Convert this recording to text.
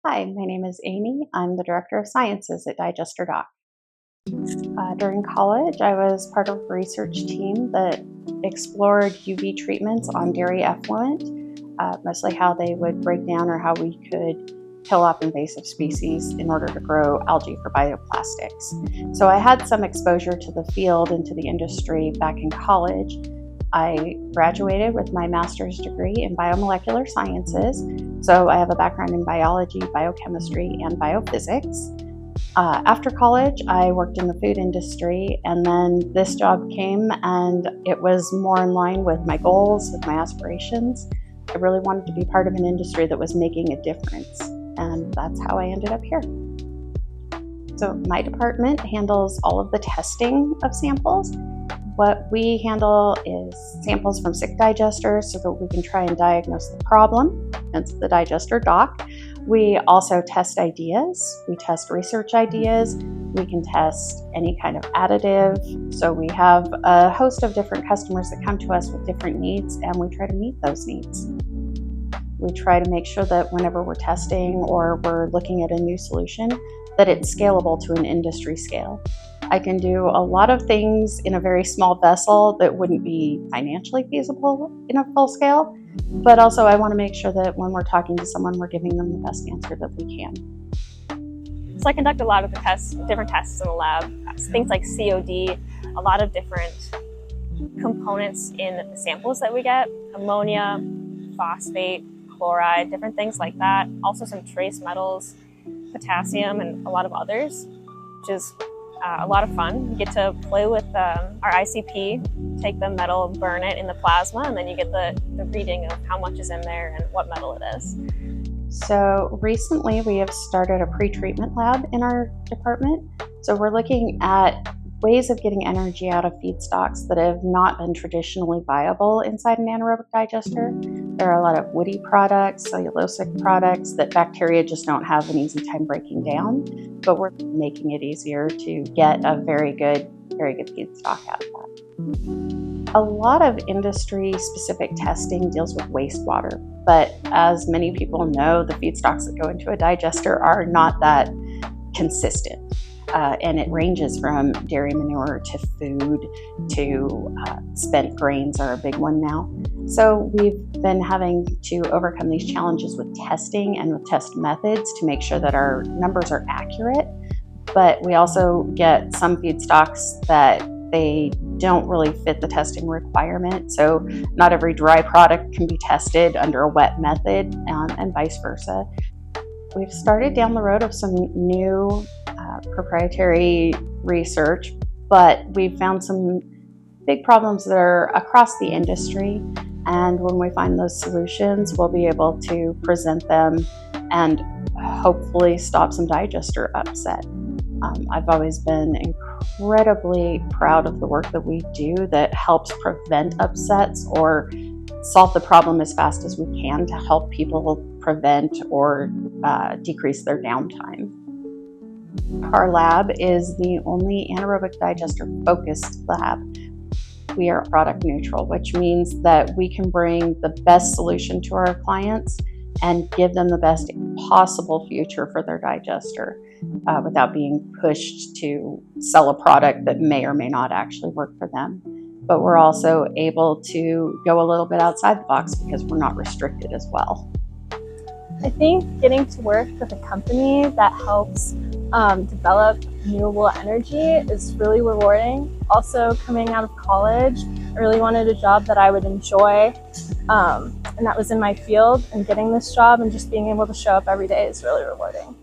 Hi, my name is Amy. I'm the Director of Sciences at Digester Doc. During college, I was part of a research team that explored UV treatments on dairy effluent, mostly how they would break down or how we could kill off invasive species in order to grow algae for bioplastics. So I had some exposure to the field and to the industry back in college. I graduated with my master's degree in biomolecular sciences, so I have a background in biology, biochemistry, and biophysics. After college, I worked in the food industry, and then this job came and it was more in line with my goals, with my aspirations. I really wanted to be part of an industry that was making a difference, and that's how I ended up here. So my department handles all of the testing of samples. What we handle is samples from sick digesters so that we can try and diagnose the problem, hence the digester doc. We also test ideas. We test research ideas. We can test any kind of additive. So we have a host of different customers that come to us with different needs, and we try to meet those needs. We try to make sure that whenever we're testing or we're looking at a new solution, that it's scalable to an industry scale. I can do a lot of things in a very small vessel that wouldn't be financially feasible in a full scale, but also I want to make sure that when we're talking to someone, we're giving them the best answer that we can. So I conduct a lot of different tests in the lab, things like COD, a lot of different components in the samples that we get, ammonia, phosphate, chloride, different things like that. Also some trace metals, potassium, and a lot of others, which is a lot of fun. You get to play with our ICP, take the metal, burn it in the plasma, and then you get the reading of how much is in there and what metal it is. So recently we have started a pre-treatment lab in our department. So we're looking at ways of getting energy out of feedstocks that have not been traditionally viable inside an anaerobic digester. There are a lot of woody products, cellulosic products that bacteria just don't have an easy time breaking down, but we're making it easier to get a very good feedstock out of that. A lot of industry-specific testing deals with wastewater, but as many people know, the feedstocks that go into a digester are not that consistent. And it ranges from dairy manure to food to spent grains are a big one now. So we've been having to overcome these challenges with testing and with test methods to make sure that our numbers are accurate. But we also get some feedstocks that they don't really fit the testing requirement. So not every dry product can be tested under a wet method and vice versa. We've started down the road of some new proprietary research, but we've found some big problems that are across the industry. And when we find those solutions, we'll be able to present them and hopefully stop some digester upset. I've always been incredibly proud of the work that we do that helps prevent upsets or solve the problem as fast as we can to help people prevent or decrease their downtime. Our lab is the only anaerobic digester focused lab. We are product neutral, which means that we can bring the best solution to our clients and give them the best possible future for their digester without being pushed to sell a product that may or may not actually work for them. But we're also able to go a little bit outside the box because we're not restricted as well. I think getting to work with a company that helps develop renewable energy is really rewarding. Also, coming out of college, I really wanted a job that I would enjoy, and that was in my field, and getting this job and just being able to show up every day is really rewarding.